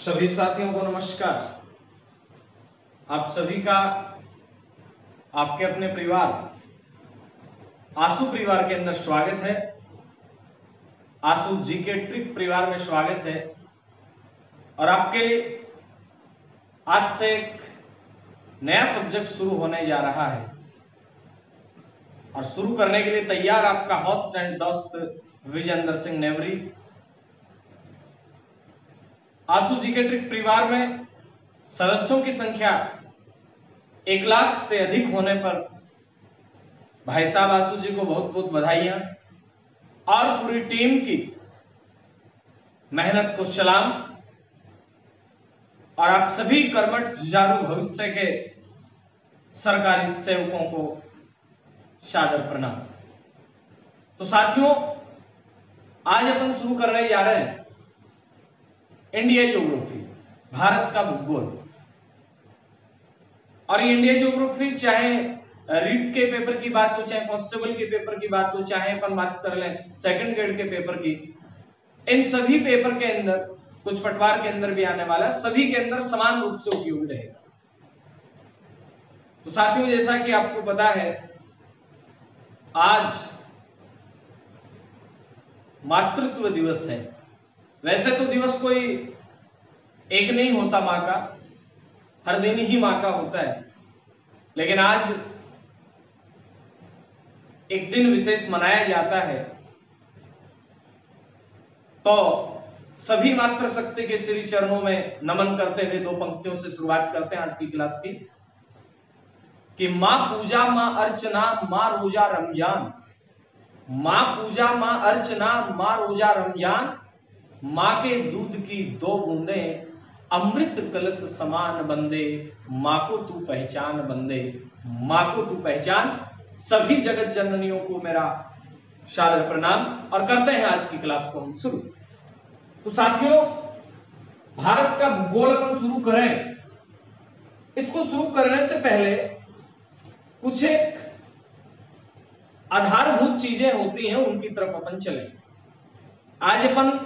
सभी साथियों को नमस्कार। आप सभी का आपके अपने परिवार आंसू परिवार के अंदर स्वागत है। आंसू जीके ट्रिक परिवार में स्वागत है। और आपके लिए आज से एक नया सब्जेक्ट शुरू होने जा रहा है और शुरू करने के लिए तैयार आपका होस्ट एंड दोस्त विजेंद्र सिंह नेवरी। आंसू जीके ट्रिक परिवार में सदस्यों की संख्या 1 लाख से अधिक होने पर भाई साहब आंसू जी को बहुत बहुत बधाइयां और पूरी टीम की मेहनत को सलाम और आप सभी कर्मठ जुझारू भविष्य के सरकारी सेवकों को सादर प्रणाम। तो साथियों, आज अपन शुरू करने जा रहे हैं इंडिया ज्योग्राफी, भारत का भूगोल। और ये इंडिया ज्योग्राफी चाहे रीट के पेपर की बात हो, चाहे कांस्टेबल के पेपर की बात हो, चाहे अपन बात कर लें सेकंड ग्रेड के पेपर की, इन सभी पेपर के अंदर, कुछ पटवार के अंदर भी आने वाला है, सभी के अंदर समान रूप से उपयोगी रहेगा। तो साथियों, जैसा कि आपको पता है, आज मातृत्व दिवस है। वैसे तो दिवस कोई एक नहीं होता मां का, हर दिन ही मां का होता है, लेकिन आज एक दिन विशेष मनाया जाता है। तो सभी मातृशक्ति के श्री चरणों में नमन करते हुए 2 पंक्तियों से शुरुआत करते हैं आज की क्लास की कि मां पूजा मां अर्चना मां रोजा रमजान, मां पूजा मां अर्चना मां रोजा रमजान, मां के दूध की 2 बूंदें अमृत कलश समान बंदे, मां को तू पहचान बंदे, मां को तू पहचान। सभी जगत जननियों को मेरा सादर प्रणाम और करते हैं आज की क्लास को हम शुरू। तो साथियों, भारत का भूगोल अपन शुरू करें। इसको शुरू करने से पहले कुछ एक आधारभूत चीजें होती हैं, उनकी तरफ अपन चलें। आज अपन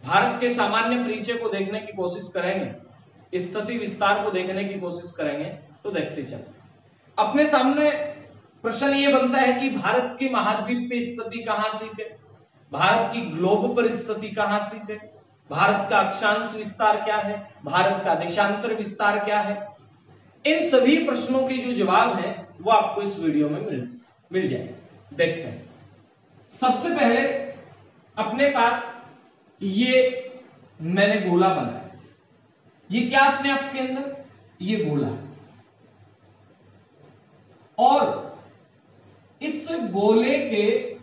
भारत के सामान्य परिचय को देखने की कोशिश करेंगे, स्थिति विस्तार को देखने की कोशिश करेंगे। तो देखते चलें। अपने सामने प्रश्न ये बनता है कि भारत के महाद्वीप पे स्थिति कहां स्थित है, भारत की ग्लोब पर स्थिति कहां स्थित है, भारत का अक्षांश विस्तार क्या है, भारत का देशांतर विस्तार क्या है। इन सभी प्रश्नों के जो जवाब हैं वो आपको इस वीडियो में मिल जाएंगे। देखते हैं। सबसे पहले अपने पास ये मैंने गोला बनाया। ये क्या अपने आप के अंदर, ये गोला, और इस गोले के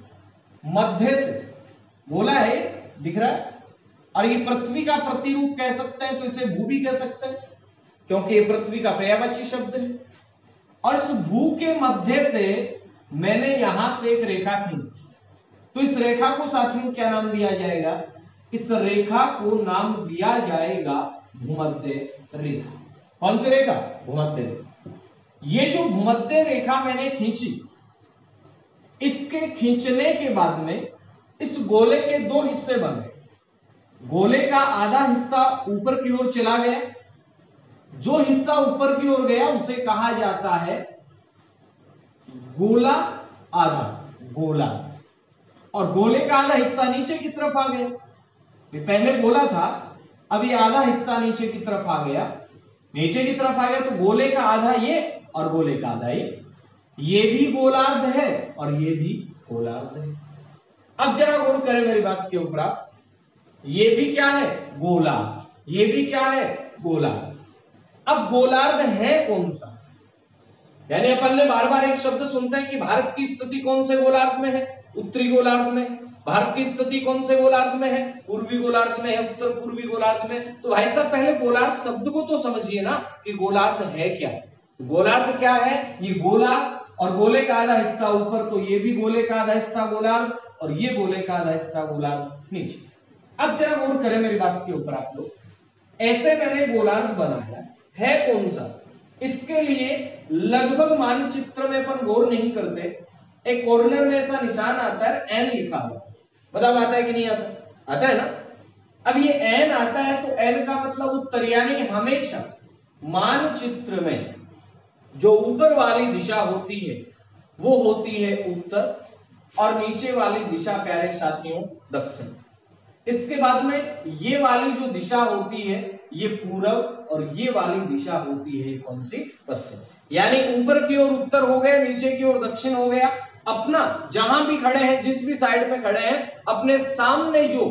मध्य से, गोला है दिख रहा है, और ये पृथ्वी का प्रतिरूप कह सकते हैं, तो इसे भू भी कह सकते हैं क्योंकि ये पृथ्वी का पर्यायवाची शब्द है। और इस भू के मध्य से मैंने यहां से एक रेखा खींची, तो इस रेखा को साथियों क्या नाम दिया जाएगा? इस रेखा को नाम दिया जाएगा भूमध्य रेखा। कौन सी रेखा? भूमध्य रेखा। ये जो भूमध्य रेखा मैंने खींची, इसके खींचने के बाद में इस गोले के 2 हिस्से बन गए। गोले का आधा हिस्सा ऊपर की ओर चला गया, जो हिस्सा ऊपर की ओर गया उसे कहा जाता है गोला आधा, गोला। और गोले का आधा हिस्सा नीचे की तरफ आ गया। ये पहले गोला था, अब ये आधा हिस्सा नीचे की तरफ आ गया, नीचे की तरफ आ गया, तो गोले का आधा ये और गोले का आधा ये भी गोलार्ध है और ये भी गोलार्ध है। अब जरा गौर करें मेरी बात के ऊपर आप। ये भी क्या है? गोला। ये भी क्या है? गोलार्ध। अब गोलार्ध है कौन सा? यानी अपन ने बार बार एक शब्द सुनते हैं कि भारत की स्थिति कौन से गोलार्ध में है? उत्तरी गोलार्ध में है। भारत की स्थिति कौन से गोलार्ध में है? पूर्वी गोलार्ध में है, उत्तर पूर्वी गोलार्ध में। तो भाई साहब, पहले गोलार्ध शब्द को तो समझिए ना कि गोलार्ध है क्या। गोलार्ध क्या है? ये गोला और गोले का आधा हिस्सा ऊपर, तो ये भी गोले का आधा हिस्सा गोलार्ध और ये गोले का आधा हिस्सा गोलार्ध नीचे। अब जरा गौर करें मेरी बात के ऊपर आप लोग। ऐसे मैंने गोलार्ध बनाया है कौन सा, इसके लिए लगभग मानचित्र में अपन गौर नहीं करते, एक कॉर्नर में ऐसा निशान आता है, एन लिखा हुआ। मतलब आता है कि नहीं आता? आता है ना? अब ये एन आता है तो एन का मतलब उत्तर, यानी हमेशा मानचित्र में जो ऊपर वाली दिशा होती है वो होती है उत्तर, और नीचे वाली दिशा प्यारे साथियों दक्षिण। इसके बाद में ये वाली जो दिशा होती है ये पूरब, और ये वाली दिशा होती है कौन सी, पश्चिम। यानी ऊपर की ओर उत्तर हो गया, नीचे की ओर दक्षिण हो गया। अपना जहां भी खड़े हैं, जिस भी साइड में खड़े हैं, अपने सामने जो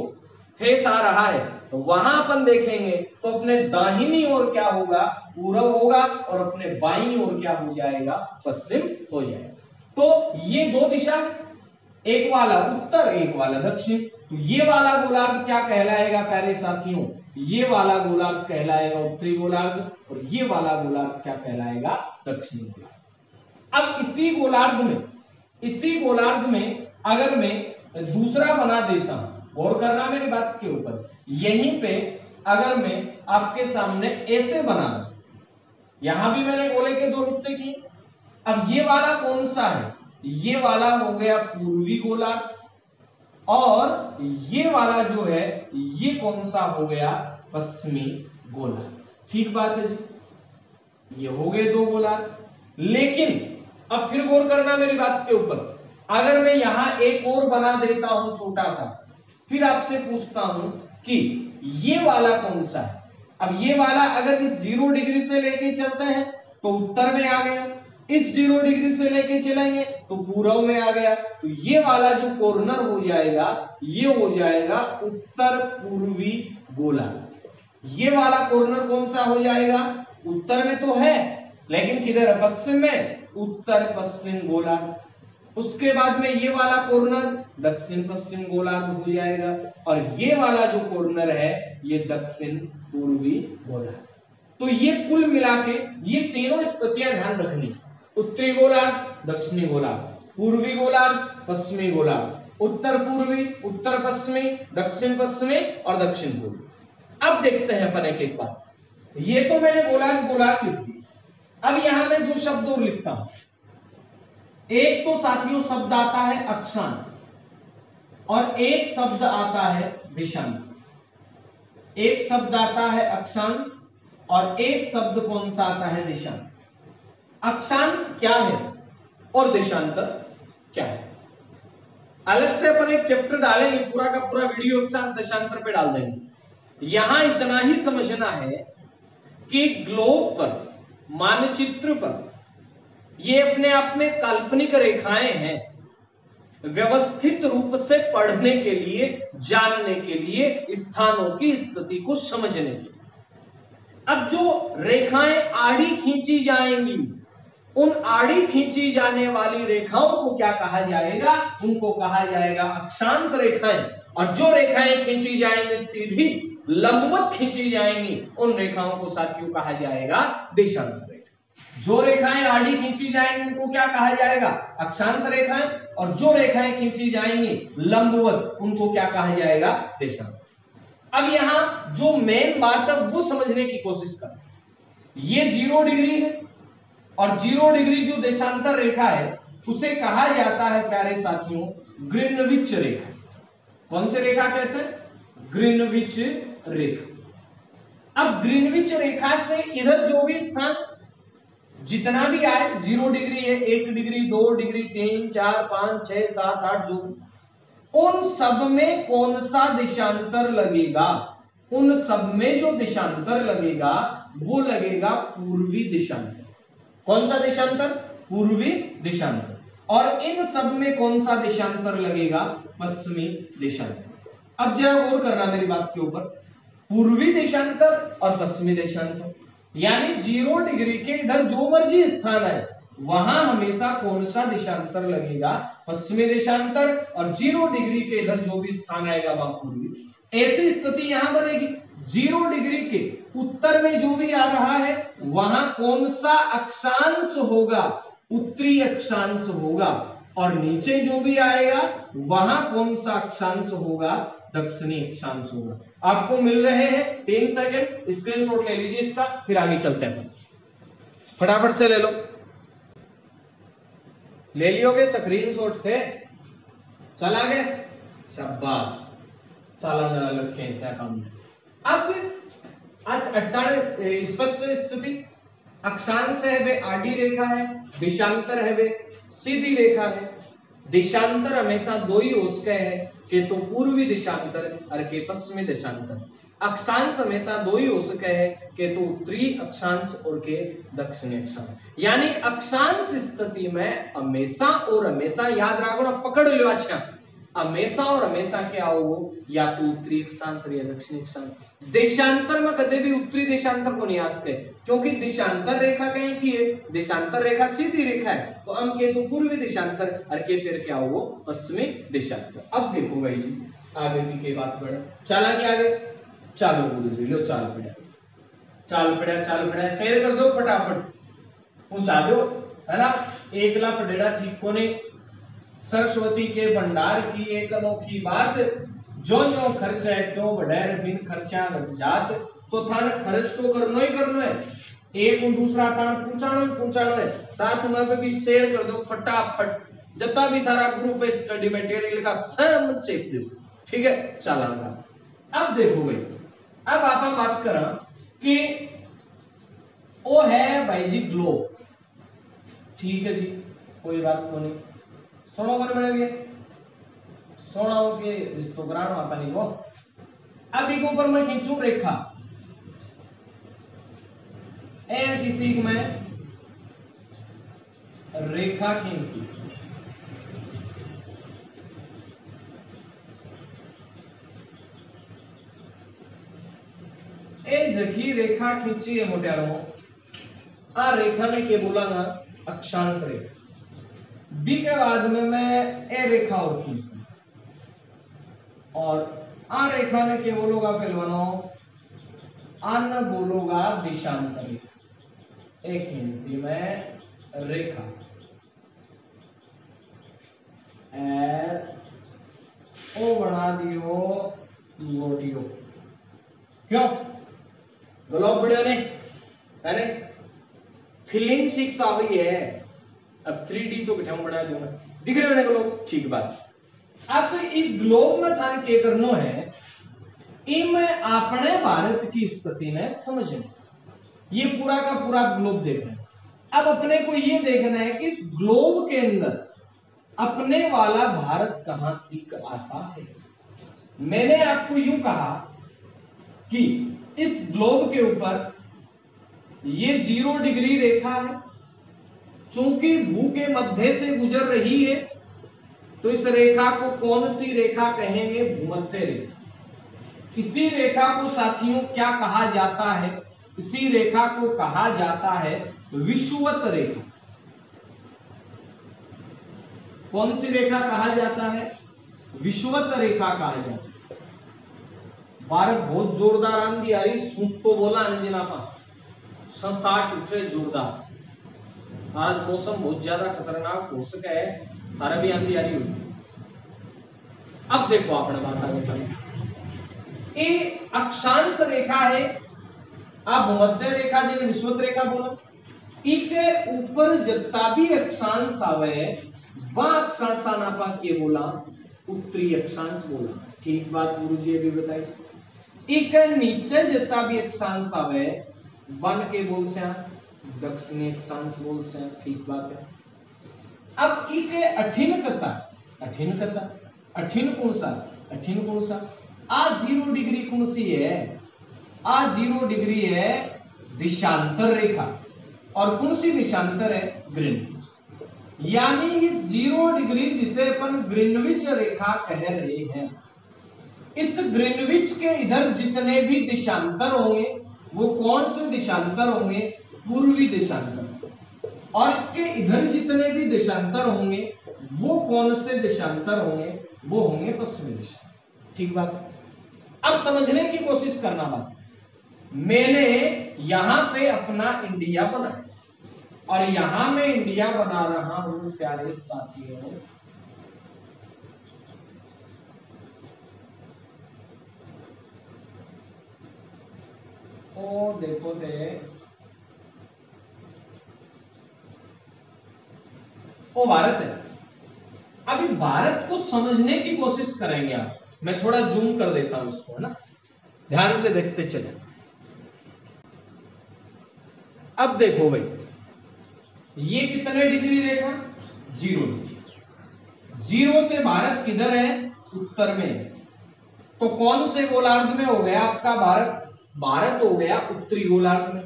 फेस आ रहा है तो वहां अपन देखेंगे तो अपने दाहिनी ओर क्या होगा, पूरब होगा, और अपने बाईं ओर क्या हो जाएगा, पश्चिम हो जाएगा। तो ये दो दिशा, एक वाला उत्तर एक वाला दक्षिण, तो ये वाला गोलार्ध क्या कहलाएगा प्यारे साथियों, ये वाला गोलार्ध कहलाएगा उत्तरी गोलार्ध, और ये वाला गोलार्ध क्या कहलाएगा, दक्षिणी गोलार्ध। अब इसी गोलार्ध में अगर मैं दूसरा बना देता हूं, गौर करना मेरी बात के ऊपर, यहीं पे अगर मैं आपके सामने ऐसे बना दूं, यहां भी मैंने गोले के दो हिस्से किए। अब ये वाला कौन सा है, ये वाला हो गया पूर्वी गोलार्ध, और ये वाला जो है ये कौन सा हो गया, पश्चिमी गोलार्ध। ठीक बात है जी, ये हो गए दो गोलार्ध। लेकिन अब फिर गौर करना मेरी बात के ऊपर, अगर मैं यहां एक और बना देता हूं छोटा सा, फिर आपसे पूछता हूं कि ये वाला कौन सा है। अब ये वाला अगर इस 0 डिग्री से लेके चलते हैं तो उत्तर में आ गया, इस 0 डिग्री से लेके चलेंगे तो पूर्व में आ गया, तो ये वाला जो कॉर्नर हो जाएगा ये हो जाएगा उत्तर पूर्वी गोलार्ध। ये वाला कॉर्नर कौन सा हो जाएगा, उत्तर में तो है लेकिन किधर है, पश्चिम में, उत्तर पश्चिम गोलार्ध। उसके बाद में ये वाला कॉर्नर दक्षिण पश्चिम गोलार्ध हो जाएगा, और ये वाला जो कॉर्नर है ये दक्षिण पूर्वी गोलार्ध। तो ये कुल मिला के ये तीनों स्थितियां ध्यान रखनी, उत्तरी गोलार्ध, दक्षिणी गोलार्ध, पूर्वी गोलार्ध, पश्चिमी गोलार्ध, उत्तर पूर्वी, उत्तर पश्चिमी, दक्षिण पश्चिमी और दक्षिण पूर्वी। अब देखते हैं अपन एक एक बात। ये तो मैंने गोलार्ध लिख दी। अब यहां मैं दो शब्द और लिखता हूं। एक तो साथियों शब्द आता है अक्षांश, और एक शब्द आता है देशांतर। एक शब्द आता है अक्षांश और एक शब्द कौन सा आता है, देशांतर। अक्षांश क्या है और देशांतर क्या है, अलग से अपन एक चैप्टर डालेंगे, पूरा का पूरा वीडियो अक्षांश देशांतर पे डाल देंगे। यहां इतना ही समझना है कि ग्लोब पर, मानचित्र पर ये अपने आप में काल्पनिक रेखाएं हैं, व्यवस्थित रूप से पढ़ने के लिए, जानने के लिए, स्थानों की स्थिति को समझने के लिए। अब जो रेखाएं आड़ी खींची जाएंगी, उन आड़ी खींची जाने वाली रेखाओं को क्या कहा जाएगा, उनको कहा जाएगा अक्षांश रेखाएं। और जो रेखाएं खींची जाएंगी सीधी लंबवत खींची जाएंगी, उन रेखाओं को साथियों कहा जाएगा देशांतर रेखा। जो रेखाएं आड़ी खींची जाएंगी उनको क्या कहा जाएगा, अक्षांश रेखाएं, और जो रेखाएं खींची जाएंगी लंबवत उनको क्या कहा जाएगा, देशांतर। अब यहां जो मेन बात है वो समझने की कोशिश कर, ये 0 डिग्री है और 0 डिग्री जो देशांतर रेखा है उसे कहा जाता है प्यारे साथियों ग्रीनविच रेखा। कौन से रेखा कहते हैं, ग्रीनविच रेखा। अब ग्रीनविच रेखा से इधर जो भी स्थान जितना भी आए, 0 डिग्री है, 1 डिग्री, 2 डिग्री, 3, 4, 5, 6, 7, 8, जो उन सब में कौन सा देशांतर लगेगा, उन सब में जो देशांतर लगेगा वो लगेगा पूर्वी देशांतर। कौन सा देशांतर, पूर्वी देशांतर। और इन सब में कौन सा देशांतर लगेगा, पश्चिमी देशांतर। अब जरा गौर करना मेरी बात के ऊपर, पूर्वी देशांतर और पश्चिमी देशांतर, यानी 0 डिग्री के इधर जो मर्जी स्थान है वहां हमेशा कौन सा देशांतर लगेगा, पश्चिमी देशांतर, और 0 डिग्री के इधर जो भी स्थान आएगा वहां पूर्वी। ऐसी स्थिति यहां बनेगी, 0 डिग्री के उत्तर में जो भी आ रहा है वहां कौन सा अक्षांश होगा, उत्तरी अक्षांश होगा, और नीचे जो भी आएगा वहां कौन सा अक्षांश होगा, दक्षिणी अक्षांश होगा। आपको मिल रहे हैं 3 सेकंड, स्क्रीनशॉट ले लीजिए इसका, फिर आगे चलते हैं। फटाफट से ले लो, ले लियोगे, स्क्रीनशॉट थे, चला गए, शाबाश। चाला लक्ष्य इस काम में। अब आज अट्टाण स्पष्ट स्थिति, अक्षांश है वे आडी रेखा है, देशांतर है वे सीधी रेखा है। देशांतर हमेशा दो ही हो सके है, के तो पूर्वी देशांतर और के पश्चिमी देशांतर। अक्षांश हमेशा दो ही हो सके है, के तो उत्तरी अक्षांश और के दक्षिणी अक्षांश। यानी अक्षांश स्थिति में हमेशा और हमेशा याद रखो ना, पकड़ लो अच्छा, हमेशा और हमेशा क्या हो, या तो उत्तरी अक्षांश या दक्षिणी अक्षांश। देशांतर में कदे भी उत्तरी देशांतर को नहीं आ सकते, क्योंकि देशांतर रेखा कहीं की है, देशांतर रेखा सीधी रेखा है, तो हम के तो पूर्वी देशांतर और के फिर क्या हो, पश्चिमी देशांतर। अब देखो भाई जी आगे की बात बढ़े, चला कि आगे चालो गुरुजी, लो चाल पड़ा शेयर कर दो फटाफट, पहुंचा दो, है ना। एकला पढ़ेड़ा ठीक को ने, सरस्वती के भंडार की एक अनोखी बात, जो जो खर्च है क्यों बढ़ेर बिन खर्चा घट जात। तो थाने खर्च तो करनो ही करनो है, एक और दूसरा तान पहुंचानो है, साथ में भी शेयर कर दो फटाफट, जता भी थारा ग्रुप है स्टडी मटेरियल का सब चेक दो, ठीक है। चलागा अब देखो भाई, अब आप बात करा कि वो है भाई जी ग्लोब, ठीक है जी, कोई बात को नहीं, सुनो कर बढ़ेगे सोना के हिस्टोग्राम अपन को। अब एक ऊपर मैं खींचू रेखा, ए किसी में रेखा खींच दी, ए जखी रेखा खींची है मोटियारो, आ रेखा ने के बोला ना अक्षांश रेखा। बी के बाद में मैं ए रेखा और खींच दूं, और आ रेखा ने क्या बोलोगा पहलवानों, आन बोलोगा देशांतर रेखा। एक खींच दी मैं रेखा, ओ बना दियो लोडियो, क्यों ग्लोब बढ़िया ने, है ने फीलिंग सीखता हुई है। अब 3D तो बिठाऊं बना दूंगा, दिख रहे हो ना ग्लोब, ठीक बात। अब इस ग्लोब में थान के करनो है, इनमें अपने भारत की स्थिति ने समझना, ये पूरा का पूरा ग्लोब देख रहे हैं। अब अपने को ये देखना है कि इस ग्लोब के अंदर अपने वाला भारत कहां सीख आता है। मैंने आपको यूं कहा कि इस ग्लोब के ऊपर ये 0 डिग्री रेखा है, चूंकि भू के मध्य से गुजर रही है, तो इस रेखा को कौन सी रेखा कहेंगे, भूमध्य रेखा। इसी रेखा को साथियों क्या कहा जाता है, इसी रेखा को कहा जाता है विषुवत रेखा। कौन सी रेखा कहा जाता है, विषुवत रेखा कहा जाता है। बार बहुत जोरदार आंधी आ रही, सूट तो बोला अंजना पा 60 उठे जोरदार, आज मौसम बहुत ज्यादा खतरनाक हो सका है, हर भी आंधी आ रही होगी। अब देखो आपने बात आगे चले, ये अक्षांश रेखा है, आप भूमध्य रेखा जिन्हें विषुवत रेखा बोला, इसके ऊपर जितना भी अक्षांश आवे वह अक्षांश नापा के बोला उत्तरी अक्षांश बोला, ठीक बात गुरुजी अभी बताई। एक नीचे जितना भी अक्षांश आवे वन के बोल से दक्षिणी अक्षांश बोल से, ठीक बात है। अब इके अठिन कता अठिन कौन सा आ 0 डिग्री कौन सी है, आ 0 डिग्री है दिशांतर रेखा, और कौन सी दिशांतर है, ग्रीनविच। यानी इस 0 डिग्री जिसे अपन ग्रीनविच रेखा कह रहे हैं, इस ग्रीनविच के इधर जितने भी दिशांतर होंगे वो कौन से दिशांतर होंगे, पूर्वी देशांतर, और इसके इधर जितने भी देशांतर होंगे वो कौन से देशांतर होंगे, वो होंगे पश्चिमी देशांतर, ठीक बात। अब समझने की कोशिश करना बात, मैंने यहां पे अपना इंडिया बना और यहां मैं इंडिया बना रहा हूं प्यारे साथियों, ओ देखो थे वो भारत है। अब इस भारत को समझने की कोशिश करेंगे आप, मैं थोड़ा जूम कर देता हूं इसको, है ना, ध्यान से देखते चले। अब देखो भाई, ये कितने डिग्री रेखा, 0 डिग्री। 0 से भारत किधर है, उत्तर में। तो कौन से गोलार्ध में हो गया आपका भारत, भारत हो गया उत्तरी गोलार्ध में।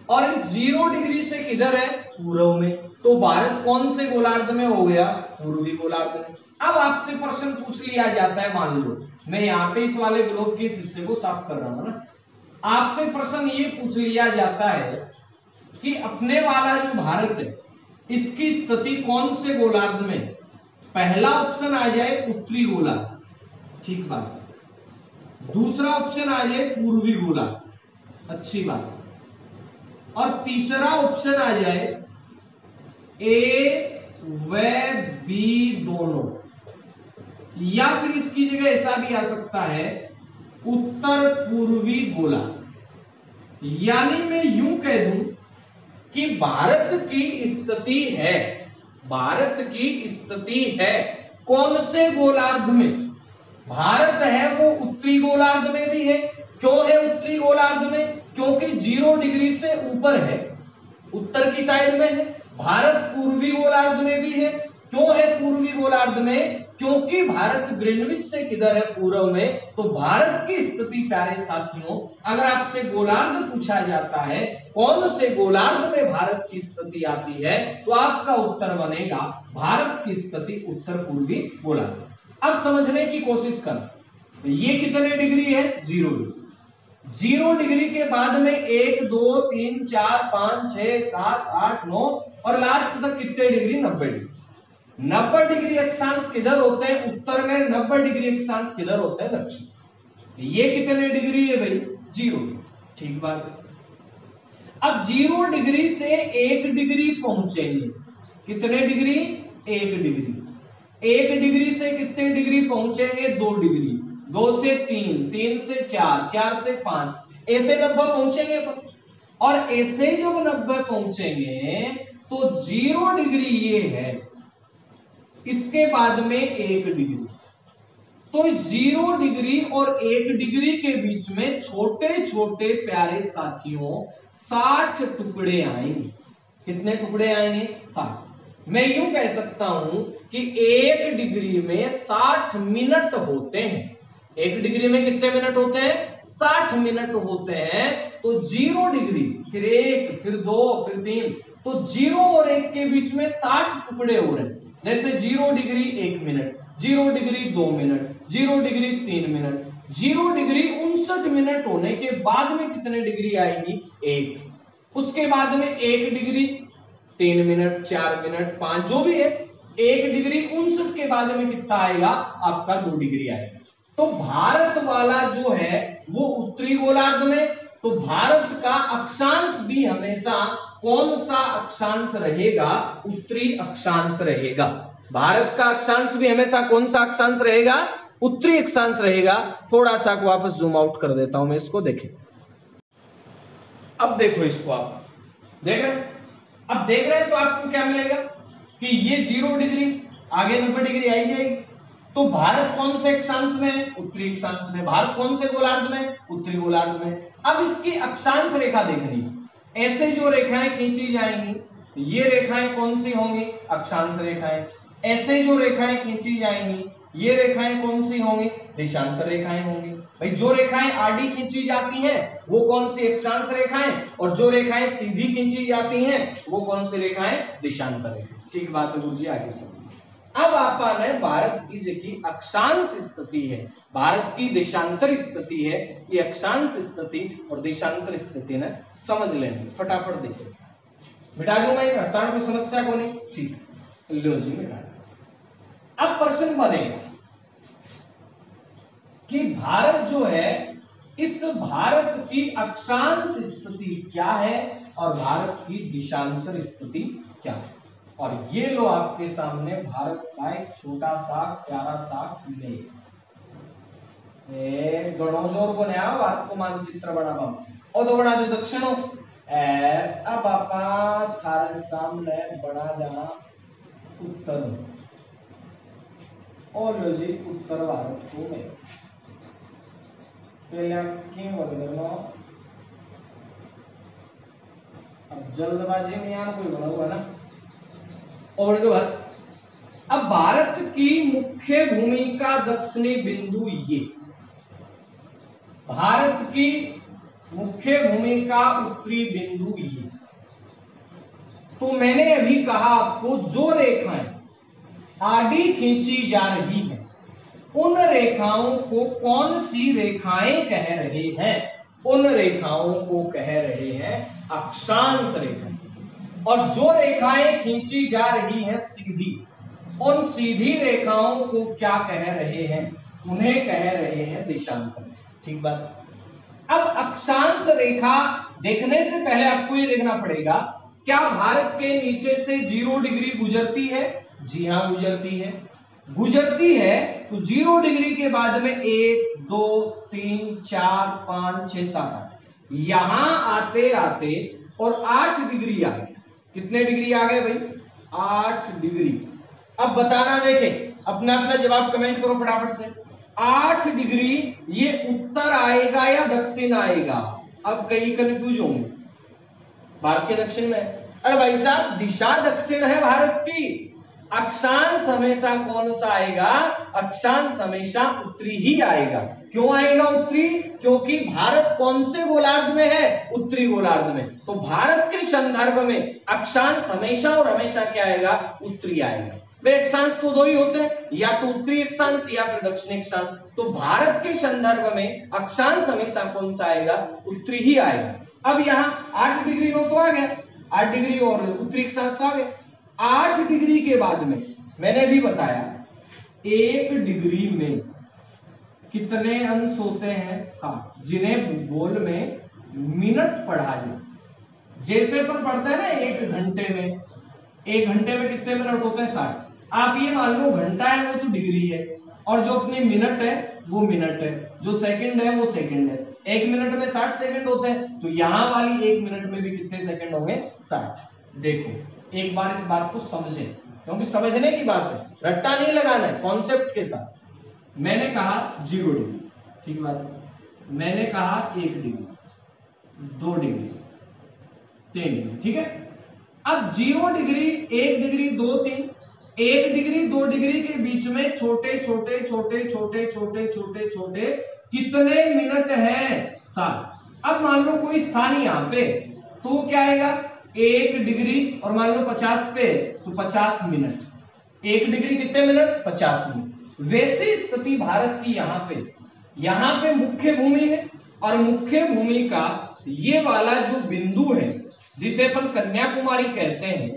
और इस 0 डिग्री से किधर है, पूर्व में। तो भारत कौन से गोलार्ध में हो गया, पूर्वी गोलार्ध में। अब आपसे प्रश्न पूछ लिया जाता है, मान लो मैं यहाँ पे इस वाले ग्लोब के इस हिस्से को साफ कर रहा हूं ना, आपसे प्रश्न ये पूछ लिया जाता है कि अपने वाला जो भारत है इसकी स्थिति कौन से गोलार्ध में। पहला ऑप्शन आ जाए उत्तरी गोलार्ध, ठीक बात। दूसरा ऑप्शन आ जाए पूर्वी गोलार्ध, अच्छी बात। और तीसरा ऑप्शन आ जाए ए व बी दोनों, या फिर इसकी जगह ऐसा भी आ सकता है उत्तर पूर्वी गोलार्ध। यानी मैं यूं कह दूं कि भारत की स्थिति है, भारत की स्थिति है कौन से गोलार्ध में, भारत है वो उत्तरी गोलार्ध में भी है। क्यों है उत्तरी गोलार्ध में, क्योंकि 0 डिग्री से ऊपर है, उत्तर की साइड में है। भारत पूर्वी गोलार्ध में भी है। क्यों है पूर्वी गोलार्ध में, क्योंकि भारत ग्रीनविच से किधर है, पूर्व में। तो भारत की स्थिति प्यारे साथियों, अगर आपसे गोलार्ध पूछा जाता है कौन से गोलार्ध में भारत की स्थिति आती है, तो आपका उत्तर बनेगा भारत की स्थिति उत्तर पूर्वी गोलार्ध। अब समझने की कोशिश कर, ये कितने डिग्री है, 0 डिग्री। 0 डिग्री के बाद में 1 2 3 4 5 6 7 8 9 और लास्ट तक कितने डिग्री, 90 डिग्री। 90 डिग्री अक्षांश किधर होते हैं, उत्तर में। 90 डिग्री अक्षांश किधर होते हैं, दक्षिण। ये कितने डिग्री है भाई, 0 डिग्री, ठीक बात है। अब 0 डिग्री से 1 डिग्री पहुंचेंगे, कितने डिग्री, 1 डिग्री। 1 डिग्री से कितने डिग्री पहुंचेंगे, 2 डिग्री। 2 से 3, 3 से 4, 4 से 5, ऐसे 90 पहुंचेंगे। और ऐसे जब 90 पहुंचेंगे तो 0 डिग्री ये है, इसके बाद में 1 डिग्री। तो 0 डिग्री और 1 डिग्री के बीच में छोटे छोटे प्यारे साथियों 60 टुकड़े आएंगे। कितने टुकड़े आएंगे, 60। मैं यूं कह सकता हूं कि 1 डिग्री में 60 मिनट होते हैं। 1 डिग्री में कितने मिनट होते हैं, 60 मिनट होते हैं। तो 0 डिग्री, फिर 1, फिर 2, फिर 3, तो 0 और 1 के बीच में 60 टुकड़े हो रहे हैं। जैसे 0 degree 1 minute, 0 degree 2 minute, 0 degree 3 minute, 0 degree 59 minute होने के बाद में कितने डिग्री आएगी, 1। उसके बाद में 1 डिग्री 3 मिनट, 4 मिनट, 5, जो भी है। 1 डिग्री 59 के बाद में कितना आएगा, आपका 2 डिग्री आएगा। तो भारत वाला जो है वो उत्तरी गोलार्ध में। तो भारत का अक्षांश भी हमेशा कौन सा अक्षांश रहेगा, उत्तरी अक्षांश रहेगा। भारत का अक्षांश भी हमेशा कौन सा अक्षांश रहेगा, उत्तरी अक्षांश रहेगा। थोड़ा सा वापस जूम आउट कर देता हूं मैं इसको, देखें। अब देखो इसको, आप देख रहे हैं, अब देख रहे हैं तो आपको क्या मिलेगा कि ये 0 डिग्री आगे 90 डिग्री आई जाएगी। तो भारत कौन से अक्षांश में है, उत्तरी अक्षांश में। भारत कौन से गोलार्ध में, उत्तरी गोलार्ध में। अब इसकी अक्षांश रेखा देखनी, ऐसे जो रेखाएं खींची जाएंगी, ये रेखाएं कौन सी होंगी, अक्षांश रेखाएं। ऐसे जो रेखाएं खींची जाएंगी, ये रेखाएं कौन सी होंगी, देशांतर रेखाएं होंगी। भाई जो रेखाएं आडी खींची जाती हैं वो कौन सी, अक्षांश रेखाएं। और जो रेखाएं सीधी खींची जाती हैं वो कौन सी रेखाएं, देशांतर रेखाएं। ठीक बात है गुरुजी, आगे समझिए। अब आपने भारत की जो अक्षांश स्थिति है, भारत की देशांतर स्थिति है, ये अक्षांश स्थिति और देशांतर स्थिति ने समझ लेनी। फटाफट देखिए, मिटा दूंगा ये, हटाने कोई समस्या को नहीं, ठीक है, लो जी मिटा। अब प्रश्न बनेगा कि भारत जो है, इस भारत की अक्षांश स्थिति क्या है और भारत की देशांतर स्थिति क्या है। और ये लो आपके सामने भारत का एक छोटा सा प्यारा सा लेख, गणो जोर बनाया भारत को मानचित्र बनावा और तो बना दो दक्षिणों। अब आपा थारे सामने बना जा उत्तर, और लो जी उत्तर भारत को में पहले क्यों बदलना, अब जल्दबाजी में यहाँ कोई बड़ा हुआ ना। और के बाद अब भारत की मुख्य भूमि का दक्षिणी बिंदु ये, भारत की मुख्य भूमि का उत्तरी बिंदु ये। तो मैंने अभी कहा आपको जो रेखाएं आडी खींची जा रही है उन रेखाओं को कौन सी रेखाएं कह रहे हैं, उन रेखाओं को कह रहे हैं अक्षांश रेखाएं। और जो रेखाएं खींची जा रही हैं सीधी, उन सीधी रेखाओं को क्या कह रहे हैं, उन्हें कह रहे हैं देशांतर। ठीक बात। अब अक्षांश रेखा देखने से पहले आपको ये देखना पड़ेगा क्या भारत के नीचे से 0 डिग्री गुजरती है। जी हां गुजरती है। गुजरती है तो 0 डिग्री के बाद में 1 2 3 4 5 6 7 8 यहां आते आते और 8 डिग्री आ गए। कितने डिग्री आ गए भाई? 8 डिग्री। अब बताना, देखें अपना अपना जवाब कमेंट करो फटाफट से। 8 डिग्री ये उत्तर आएगा या दक्षिण आएगा? अब कई कंफ्यूज होंगे, भारत के दक्षिण में। अरे भाई साहब दिशा दक्षिण है भारत की, अक्षांश हमेशा कौन सा आएगा? अक्षांश हमेशा उत्तरी ही आएगा। क्यों आएगा उत्तरी? क्योंकि भारत कौन से गोलार्ध में है? उत्तरी गोलार्ध में। तो भारत के संदर्भ में अक्षांश हमेशा और हमेशा क्या आएगा? उत्तरी आएगा। वे अक्षांश तो दो ही होते हैं, या तो उत्तरी अक्षांश या फिर दक्षिणी अक्षांश। तो भारत के संदर्भ में अक्षांश हमेशा कौन सा आएगा? उत्तरी ही आएगा। अब यहाँ 8 डिग्री नो तो आ गया, 8 डिग्री और उत्तरी अक्षांश तो आ गया। 8 डिग्री के बाद में मैंने भी बताया 1 डिग्री में कितने अंश होते हैं? 7, जिन्हें भूगोल में मिनट पढ़ा जाए। जैसे पर पढ़ते हैं ना 1 घंटे में, 1 घंटे में कितने मिनट होते हैं? 60। आप ये मान लो घंटा है वो तो डिग्री है, और जो अपनी मिनट है वो मिनट है, जो सेकंड है वो सेकंड है। 1 मिनट में 60 सेकंड होते हैं, तो यहां वाली 1 मिनट में भी कितने सेकंड होंगे? 60। देखो एक बार इस बात को समझें, क्योंकि समझने की बात है, रट्टा नहीं लगाना है, कॉन्सेप्ट के साथ। मैंने कहा 0 डिग्री, ठीक बात। मैंने कहा 1 डिग्री, 2 डिग्री, 3 डिग्री, ठीक है। अब 0 डिग्री, 1 डिग्री, 2 3, 1 डिग्री 2 डिग्री के बीच में छोटे छोटे छोटे छोटे छोटे छोटे छोटे कितने मिनट हैं? 7। अब मान लो कोई स्थान यहाँ पे, तो क्या आएगा? 1 डिग्री और मान लो 50 पे तो 50 मिनट। 1 डिग्री कितने मिनट? 50 मिनट। वैसी स्थिति भारत की यहाँ पे मुख्य भूमि है, और मुख्य भूमि का ये वाला जो बिंदु है जिसे अपन कन्याकुमारी कहते हैं,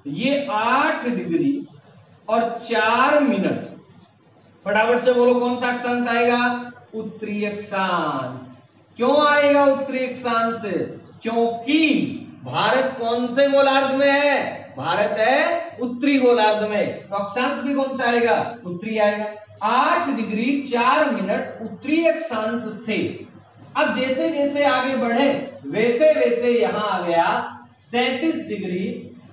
ये 8 डिग्री और 4 मिनट। फटाफट से बोलो कौन सा अक्षांश आएगा? उत्तरी अक्षांश। क्यों आएगा उत्तरी अक्षांश? क्योंकि भारत कौन से गोलार्ध में है? भारत है उत्तरी गोलार्ध में, तो अक्षांश भी कौन सा आएगा? उत्तरी आएगा। 8 डिग्री 4 मिनट उत्तरी अक्षांश से। अब जैसे जैसे आगे बढ़े वैसे वैसे यहां आ गया 37 डिग्री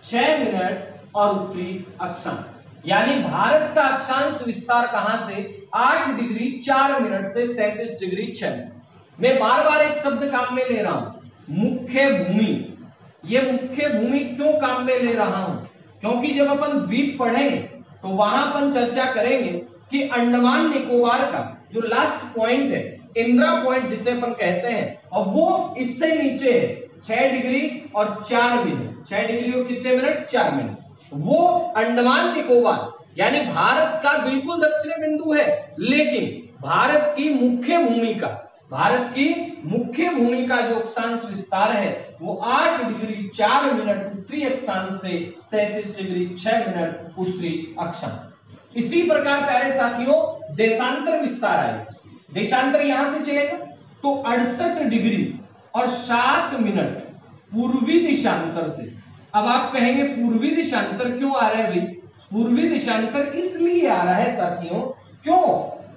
6 मिनट और उत्तरी अक्षांश। यानी भारत का अक्षांश विस्तार कहां से? 8 डिग्री 4 मिनट से 37 डिग्री 6 मिनट। मैं बार बार एक शब्द काम में ले रहा हूं, मुख्य भूमि। ये मुख्य भूमि क्यों काम में ले रहा हूं? क्योंकि जब अपन द्वीप पढ़ेंगे तो वहां अपन चर्चा करेंगे कि अंडमान निकोबार का जो लास्ट पॉइंट है, इंदिरा पॉइंट जिसे अपन कहते हैं, और वो इससे नीचे है 6 डिग्री और 4 मिनट। 6 डिग्री और कितने मिनट? 4 मिनट। वो अंडमान निकोबार यानी भारत का बिल्कुल दक्षिणी बिंदु है, लेकिन भारत की मुख्य भूमि का जो अक्षांश विस्तार है वो 8 डिग्री 4 मिनट उत्तरी अक्षांश से 37 डिग्री 6 मिनट उत्तरी अक्षांश। इसी प्रकार प्यारे साथियों देशांतर विस्तार आएगा। देशांतर यहां से चलेगा तो 68 डिग्री और 7 मिनट पूर्वी देशांतर से। अब आप कहेंगे पूर्वी देशांतर क्यों आ रहा है भाई? पूर्वी देशांतर इसलिए आ रहा है साथियों, क्यों?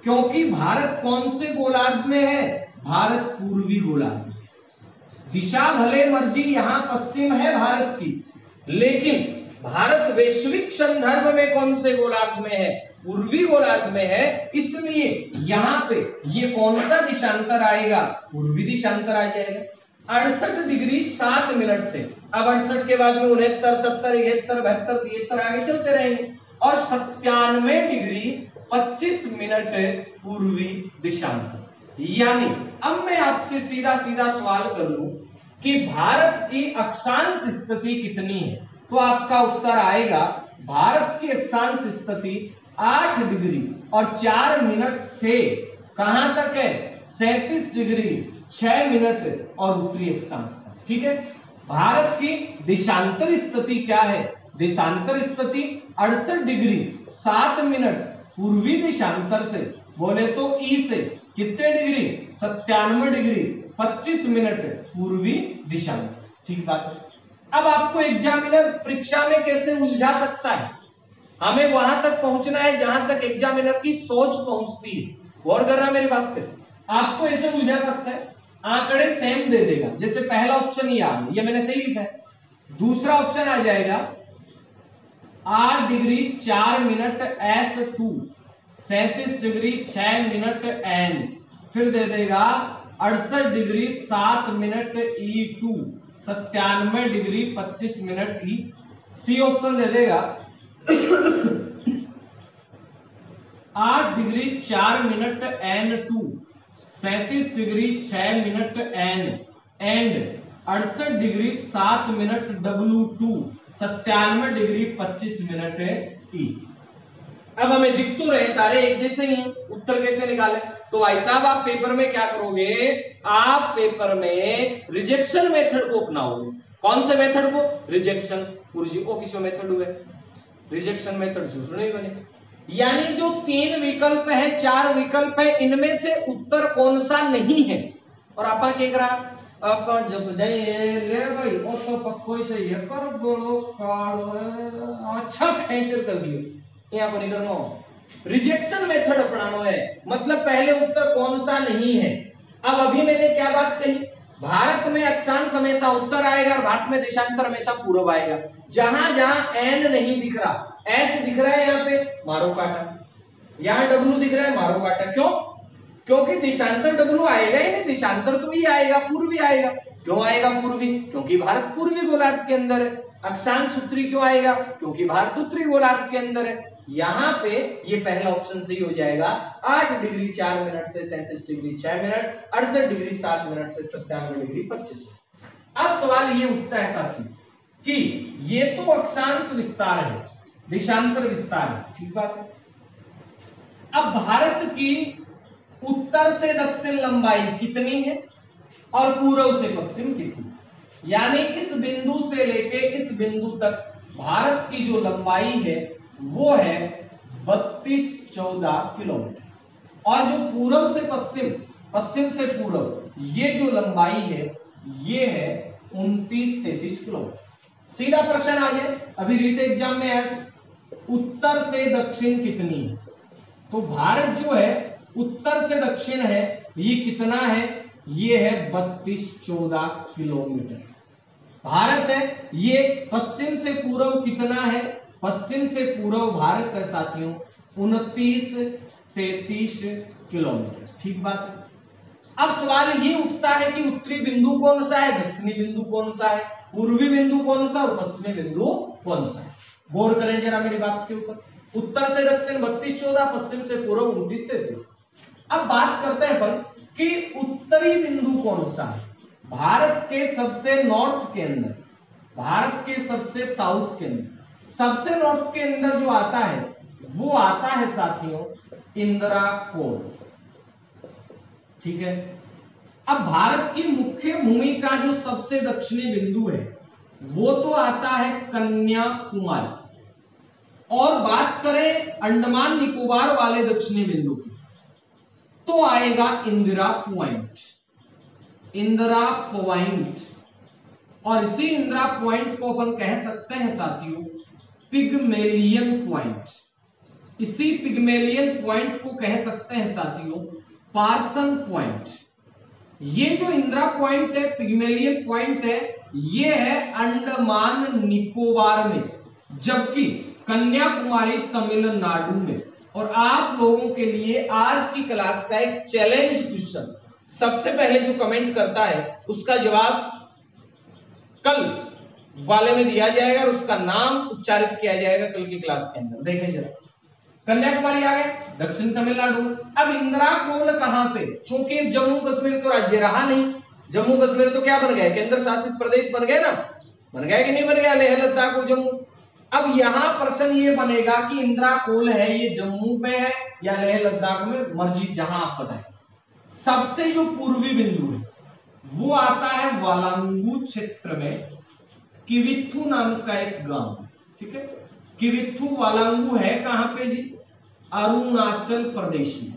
क्योंकि भारत कौन से गोलार्ध में है? भारत पूर्वी गोलार्ध में। दिशा भले मर्जी यहां पश्चिम है भारत की, लेकिन भारत वैश्विक संदर्भ में कौन से गोलार्ध में है? पूर्वी गोलार्ध में है, इसलिए यहां पे ये कौन सा दिशांतर आएगा? पूर्वी दिशांतर आ जाएगा। 68 डिग्री 7 मिनट से, अब 68 के बाद में 69, 70, 71, 72, 73 आगे चलते रहेंगे, और 97 डिग्री 25 मिनट पूर्वी दिशांतर। यानी अब मैं आपसे सीधा सीधा सवाल करूं कि भारत की अक्षांश स्थिति कितनी है, तो आपका उत्तर आएगा भारत की अक्षांश स्थिति 8 डिग्री और 4 मिनट से कहां तक है? 37 डिग्री 6 मिनट और उत्तरी अक्षांश तक। ठीक है, भारत की देशांतर स्थिति क्या है? देशांतर स्थिति 68 डिग्री 7 मिनट पूर्वी देशांतर से, बोले तो ई से कितने डिग्री? 97 डिग्री 25 मिनट पूर्वी देशांतर। ठीक बात है। अब आपको एग्जामिनर परीक्षा में कैसे उलझा सकता है, हमें वहां तक पहुंचना है जहां तक एग्जामिनर की सोच पहुंचती है। गौर कर रहा मेरी बात पे? आपको ऐसे उलझा सकता है, आंकड़े सेम दे देगा, जैसे पहला ऑप्शन ही आ गया, ये मैंने सही लिखा है। दूसरा ऑप्शन आ जाएगा 8 degree 4 minute S2, 37 degree 6 minute N, फिर दे देगा 68 degree 7 minute E2, 97 degree 25 minute E। C option दे देगा 8 degree 4 minute N2, 37 degree 6 minute N and 68 degree 7 minute W2, 97 degree 25 minute E। अब हमें दिख तो रहे सारे एक जैसे ही, उत्तर कैसे निकाले? तो भाई साहब आप पेपर में क्या करोगे? आप पेपर में रिजेक्शन मेथड को अपनाओगे। कौन से मेथड को? रिजेक्शन। ओ किसो मेथड हुए रिजेक्शन मेथड झूठ नहीं बने। यानी जो 3 विकल्प है 4 विकल्प है, इनमें से उत्तर कौन सा नहीं है? और आपा क्या करा? आपा जब जाए रे भाई ओ तो पक्को सही है कर बोलो कालो अच्छा खेचर कर दियो, यहां को नहीं करना। रिजेक्शन मेथड अपनाना है, मतलब पहले उत्तर कौन सा नहीं है। अब अभी मैंने क्या बात कही? भारत में अक्षांश हमेशा उत्तर आएगा और भारत में देशांतर हमेशा पूर्व आएगा। जहां जहां एन नहीं दिख रहा, एस दिख रहा है, यहाँ पे मारो काटा, यहाँ डब्ल्यू दिख रहा है मारो काटा। क्यों? क्योंकि देशांतर डब्ल्यू आएगा ही नहीं, देशांतर तो ही आएगा, पूर्वी आएगा। क्यों आएगा पूर्वी? क्योंकि भारत पूर्वी गोलार्ध के अंदर है। अक्षांश उत्तरी क्यों आएगा? क्योंकि भारत उत्तरी गोलार्ध के अंदर है। यहाँ पे ये पहला ऑप्शन सही हो जाएगा। 8 डिग्री 4 मिनट से 37 डिग्री 6 मिनट, 68 डिग्री 7 मिनट से 97 डिग्री 25 मिनट। अब सवाल ये उठता है साथी कि ये तो अक्षांश विस्तार है, देशांतर विस्तार है, ठीक बात है। अब भारत की उत्तर से दक्षिण लंबाई कितनी है और पूर्व से पश्चिम कितनी? यानी इस बिंदु से लेके इस बिंदु तक भारत की जो लंबाई है वो है 3214 किलोमीटर, और जो पूर्व से पश्चिम, पश्चिम से पूर्व ये जो लंबाई है ये है 2933 किलोमीटर। सीधा प्रश्न आ जाए, अभी रीट एग्जाम में है उत्तर से दक्षिण कितनी है, तो भारत जो है उत्तर से दक्षिण है, ये कितना है? ये है 3214 किलोमीटर भारत है। ये पश्चिम से पूर्व कितना है? पश्चिम से पूर्व भारत है साथियों 2933 किलोमीटर, ठीक बात है। अब सवाल ये उठता है कि उत्तरी बिंदु कौन सा है, दक्षिणी बिंदु कौन सा है, पूर्वी बिंदु कौन सा और पश्चिमी बिंदु कौन सा है? गौर करें जरा मेरी बात के ऊपर। उत्तर से दक्षिण 3214, पश्चिम से पूर्व 2933। अब बात करते हैं अपन कि उत्तरी बिंदु कौन सा है। भारत के सबसे नॉर्थ के अंदर, भारत के सबसे साउथ के अंदर, सबसे नॉर्थ के अंदर जो आता है वो आता है साथियों इंदिरा कोल, ठीक है। अब भारत की मुख्य भूमि का जो सबसे दक्षिणी बिंदु है वो तो आता है कन्याकुमारी, और बात करें अंडमान निकोबार वाले दक्षिणी बिंदु की तो आएगा इंदिरा पॉइंट, इंदिरा पॉइंट। और इसी इंदिरा पॉइंट को अपन कह सकते हैं साथियों पिग्मेलियन पॉइंट। इसी पिग्मेलियन पॉइंट को कह सकते हैं साथियों पार्सन पॉइंट। ये जो इंदिरा पॉइंट है, पिग्मेलियन पॉइंट है, ये है अंडमान निकोबार में, जबकि कन्याकुमारी तमिलनाडु में। और आप लोगों के लिए आज की क्लास का एक चैलेंज क्वेश्चन, सबसे पहले जो कमेंट करता है उसका जवाब कल वाले में दिया जाएगा और उसका नाम उच्चारित किया जाएगा कल की क्लास के अंदर। देखें जरा, कन्याकुमारी आ गए, दक्षिण तमिलनाडु। अब इंदिरा कोल कहां पे? चूंकि जम्मू कश्मीर तो राज्य रहा नहीं, जम्मू कश्मीर तो क्या बन गया, केंद्र शासित प्रदेश बन गया ना, बन गया कि नहीं बन गया, लेह लद्दाख और जम्मू। अब यहां प्रश्न ये बनेगा कि इंदिरा कोल है ये जम्मू में है या लेह लद्दाख में, मर्जी जहां आप बताएं। सबसे जो पूर्वी बिंदु है वो आता है वालांगू क्षेत्र में, किविथु नाम का एक गांव, ठीक है, किविथु वालांगू है कहां पे जी? अरुणाचल प्रदेश में,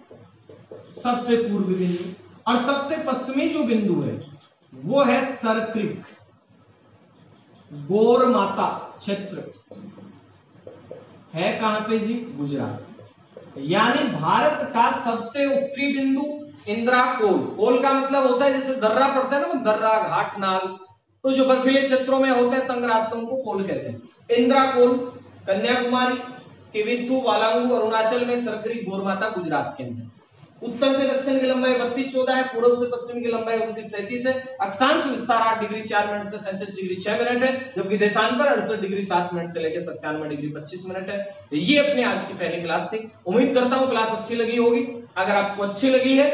सबसे पूर्वी बिंदु। और सबसे पश्चिमी जो बिंदु है वो है सरक्रिक, गौर माता क्षेत्र है कहां पे जी? गुजरात। यानी भारत का सबसे उत्तरी बिंदु इंदिरा कोल। कोल का मतलब होता है जैसे दर्रा पड़ता है ना, दर्रा, घाट, नाल, तो जो बर्फीले क्षेत्रों में होते हैं तंग रास्तों को कोल कहते हैं। इंदिरा कोल कन्याकुमारी, किविथु वालांगू अरुणाचल में, सरक्रिक गौरमाता गुजरात के अंदर। उत्तर से दक्षिण की लंबाई 32-14 है, पूर्व से पश्चिम की लंबाई 29-33 है, अक्षांश विस्तार 8 डिग्री 4 मिनट से 37 डिग्री 6 मिनट है, जबकि देशांतर 68 डिग्री 7 मिनट से लेकर 97 डिग्री 25 मिनट है। ये अपने आज की पहली क्लास थी। उम्मीद करता हूं क्लास अच्छी लगी होगी। अगर आपको अच्छी लगी है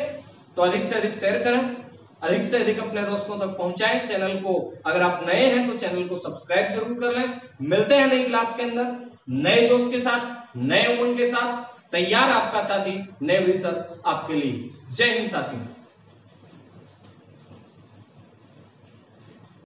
तो अधिक से अधिक शेयर करें, अधिक से अधिक अपने दोस्तों तक पहुंचाएं। चैनल को अगर आप नए हैं तो चैनल को सब्सक्राइब जरूर कर लें। मिलते हैं नई क्लास के अंदर नए जोश के साथ, नए उमंग के साथ, तैयार आपका साथी, नए विषय आपके लिए। जय हिंद साथियों।